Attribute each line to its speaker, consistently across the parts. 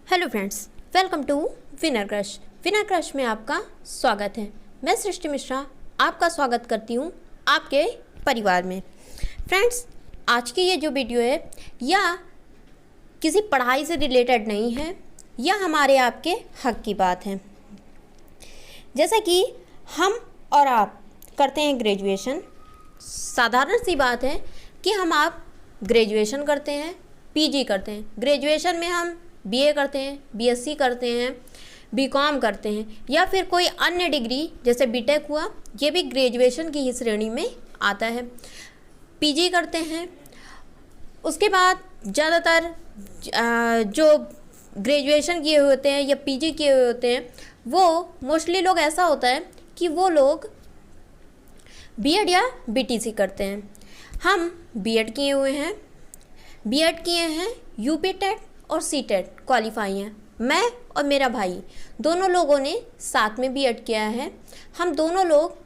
Speaker 1: Hello friends, welcome to winner crush. Winner crush में आपका स्वागत है। मैं सृष्टि मिश्रा आपका स्वागत करती हूँ आपके परिवार में। फ्रेंड्स, आज की ये जो वीडियो है या किसी पढ़ाई से रिलेटेड नहीं है, यह हमारे आपके हक की बात है। जैसे कि हम और आप करते हैं ग्रेजुएशन, साधारण सी बात है कि आप ग्रेजुएशन करते हैं, पीजी करते हैं। ग्रेजुएशन में हम बीए करते हैं, बीएससी करते हैं, बीकॉम करते हैं या फिर कोई अन्य डिग्री जैसे बीटेक हुआ, ये भी ग्रेजुएशन की ही श्रेणी में आता है। पीजी करते हैं। उसके बाद ज़्यादातर जो ग्रेजुएशन किए हुए होते हैं या पीजी किए हुए होते हैं, वो मोस्टली लोग ऐसा होता है कि वो लोग बीएड या बीटीसी करते हैं। हम बीएड किए हुए हैं, बीएड किए हैं, यूपी टेट और सीटेट क्वालिफाई हैं। मैं और मेरा भाई दोनों लोगों ने साथ में बीएड किया है। हम दोनों लोग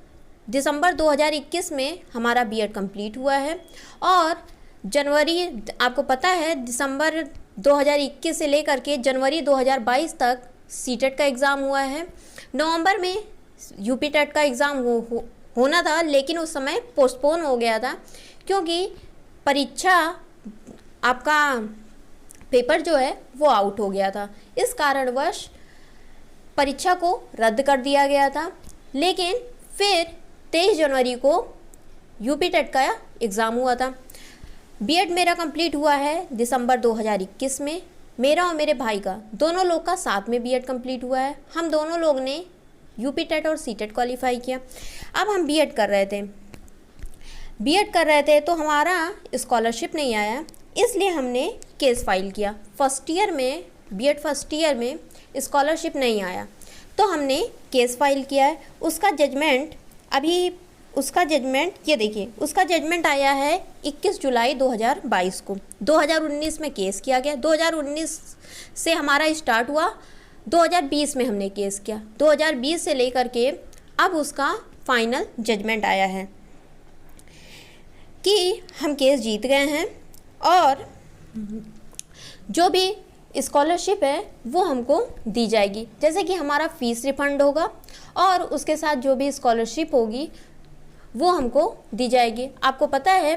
Speaker 1: दिसंबर 2021 में हमारा बीएड कंप्लीट हुआ है और जनवरी, आपको पता है, दिसंबर 2021 से लेकर के जनवरी 2022 तक सीटेट का एग्ज़ाम हुआ है। नवंबर में यूपी टेट का एग्ज़ाम होना था, लेकिन उस समय पोस्टपोन हो गया था क्योंकि परीक्षा आपका पेपर जो है वो आउट हो गया था। इस कारणवश परीक्षा को रद्द कर दिया गया था। लेकिन फिर 23 जनवरी को यूपी टेट का एग्ज़ाम हुआ था। बीएड मेरा कंप्लीट हुआ है दिसंबर 2021 में। मेरा और मेरे भाई का, दोनों लोग का साथ में बीएड कंप्लीट हुआ है। हम दोनों लोग ने यूपी टेट और सीटेट क्वालिफाई किया। अब हम बीएड कर रहे थे तो हमारा स्कॉलरशिप नहीं आया, इसलिए हमने केस फाइल किया। फर्स्ट ईयर में, बीएड फर्स्ट ईयर में स्कॉलरशिप नहीं आया तो हमने केस फाइल किया है। उसका जजमेंट ये देखिए, उसका जजमेंट आया है 21 जुलाई 2022 को। 2019 में केस किया गया, 2019 से हमारा स्टार्ट हुआ, 2020 में हमने केस किया। 2020 से लेकर के अब उसका फाइनल जजमेंट आया है कि हम केस जीत गए हैं और जो भी स्कॉलरशिप है वो हमको दी जाएगी। जैसे कि हमारा फ़ीस रिफंड होगा और उसके साथ जो भी स्कॉलरशिप होगी वो हमको दी जाएगी। आपको पता है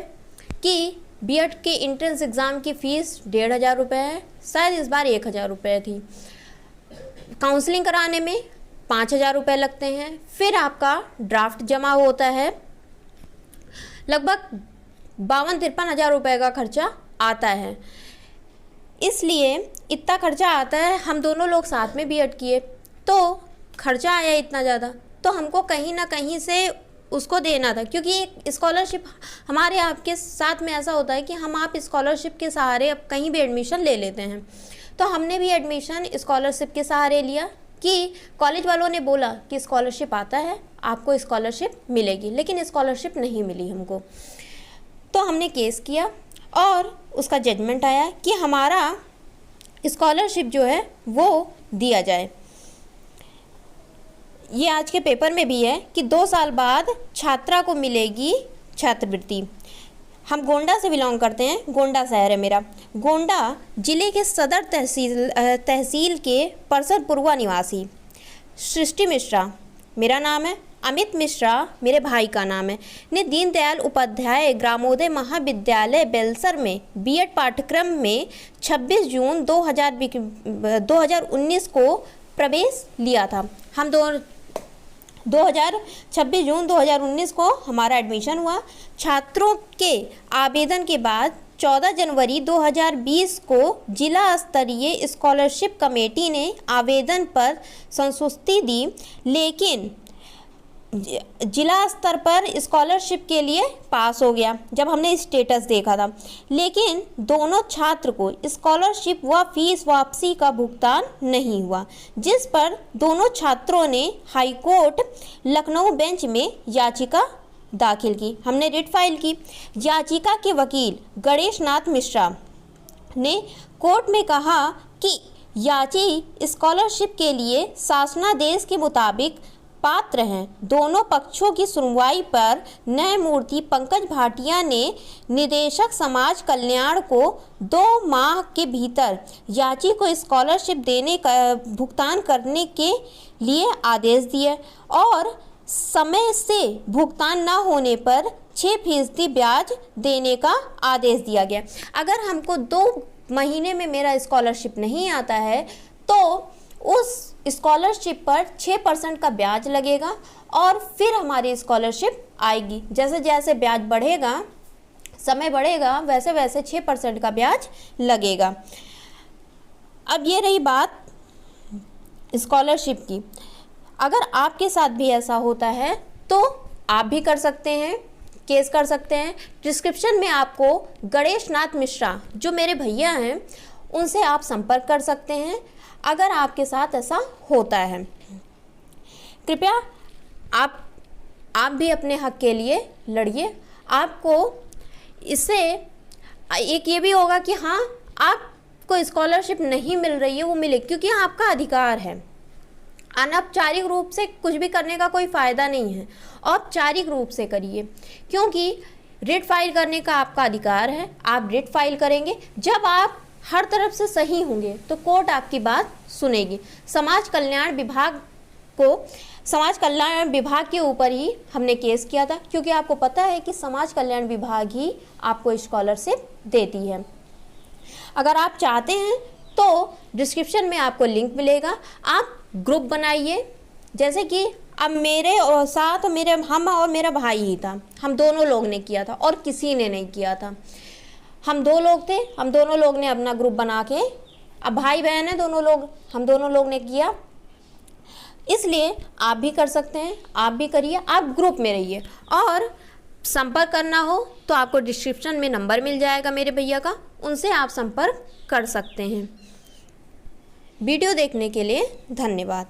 Speaker 1: कि बीएड के एंट्रेंस एग्ज़ाम की फ़ीस 1500 रुपये है, शायद इस बार 1000 रुपये थी। काउंसलिंग कराने में 5000 रुपये लगते हैं। फिर आपका ड्राफ्ट जमा होता है, लगभग 52-53 हज़ार रुपये का खर्चा आता है। इसलिए इतना खर्चा आता है। हम दोनों लोग साथ में बीएड किए तो खर्चा आया इतना ज़्यादा, तो हमको कहीं ना कहीं से उसको देना था, क्योंकि स्कॉलरशिप हमारे आपके साथ में ऐसा होता है कि हम आप स्कॉलरशिप के सहारे अब कहीं भी एडमिशन ले लेते हैं। तो हमने भी एडमिशन स्कॉलरशिप के सहारे लिया कि कॉलेज वालों ने बोला कि स्कॉलरशिप आता है, आपको स्कॉलरशिप मिलेगी, लेकिन स्कॉलरशिप नहीं मिली हमको। तो हमने केस किया और उसका जजमेंट आया कि हमारा स्कॉलरशिप जो है वो दिया जाए। ये आज के पेपर में भी है कि 2 साल बाद छात्रा को मिलेगी छात्रवृत्ति। हम गोंडा से बिलोंग करते हैं, गोंडा शहर है मेरा। गोंडा जिले के सदर तहसील के परसरपुरवा निवासी सृष्टि मिश्रा मेरा नाम है, अमित मिश्रा मेरे भाई का नाम है, ने दीनदयाल उपाध्याय ग्रामोदय महाविद्यालय बेलसर में बीएड पाठ्यक्रम में 26 जून 2019 को प्रवेश लिया था। हम 26 जून 2019 को हमारा एडमिशन हुआ। छात्रों के आवेदन के बाद 14 जनवरी 2020 को जिला स्तरीय स्कॉलरशिप कमेटी ने आवेदन पर संस्तुति दी, लेकिन जिला स्तर पर स्कॉलरशिप के लिए पास हो गया जब हमने स्टेटस देखा था। लेकिन दोनों छात्र को स्कॉलरशिप व फीस वापसी का भुगतान नहीं हुआ, जिस पर दोनों छात्रों ने हाईकोर्ट लखनऊ बेंच में याचिका दाखिल की। हमने रिट फाइल की। याचिका के वकील गणेश नाथ मिश्रा ने कोर्ट में कहा कि याची स्कॉलरशिप के लिए शासनादेश के मुताबिक पात्र हैं। दोनों पक्षों की सुनवाई पर न्यायमूर्ति पंकज भाटिया ने निदेशक समाज कल्याण को 2 माह के भीतर याची को स्कॉलरशिप देने का भुगतान करने के लिए आदेश दिए और समय से भुगतान न होने पर 6% ब्याज देने का आदेश दिया गया। अगर हमको 2 महीने में मेरा स्कॉलरशिप नहीं आता है तो उस स्कॉलरशिप पर 6% का ब्याज लगेगा और फिर हमारी स्कॉलरशिप आएगी। जैसे जैसे ब्याज बढ़ेगा, समय बढ़ेगा, वैसे वैसे 6% का ब्याज लगेगा। अब ये रही बात स्कॉलरशिप की। अगर आपके साथ भी ऐसा होता है तो आप भी कर सकते हैं, केस कर सकते हैं। डिस्क्रिप्शन में आपको गणेश नाथ मिश्रा जो मेरे भैया हैं उनसे आप संपर्क कर सकते हैं अगर आपके साथ ऐसा होता है। कृपया आप भी अपने हक के लिए लड़िए। आपको इससे एक ये भी होगा कि हाँ, आपको स्कॉलरशिप नहीं मिल रही है वो मिले, क्योंकि आपका अधिकार है। अनौपचारिक रूप से कुछ भी करने का कोई फ़ायदा नहीं है, औपचारिक रूप से करिए, क्योंकि रिट फाइल करने का आपका अधिकार है। आप रिट फाइल करेंगे, जब आप हर तरफ से सही होंगे तो कोर्ट आपकी बात सुनेगी। समाज कल्याण विभाग के ऊपर ही हमने केस किया था, क्योंकि आपको पता है कि समाज कल्याण विभाग ही आपको स्कॉलरशिप देती है। अगर आप चाहते हैं तो डिस्क्रिप्शन में आपको लिंक मिलेगा, आप ग्रुप बनाइए। जैसे कि अब मेरे साथ हम और मेरा भाई ही था, हम दोनों लोग ने किया था और किसी ने नहीं किया था। हम 2 लोग थे, हम दोनों लोग ने अपना ग्रुप बना के, अब भाई बहन है दोनों लोग, हम दोनों लोग ने किया। इसलिए आप भी कर सकते हैं, आप भी करिए, आप ग्रुप में रहिए। और संपर्क करना हो तो आपको डिस्क्रिप्शन में नंबर मिल जाएगा मेरे भैया का, उनसे आप संपर्क कर सकते हैं। वीडियो देखने के लिए धन्यवाद।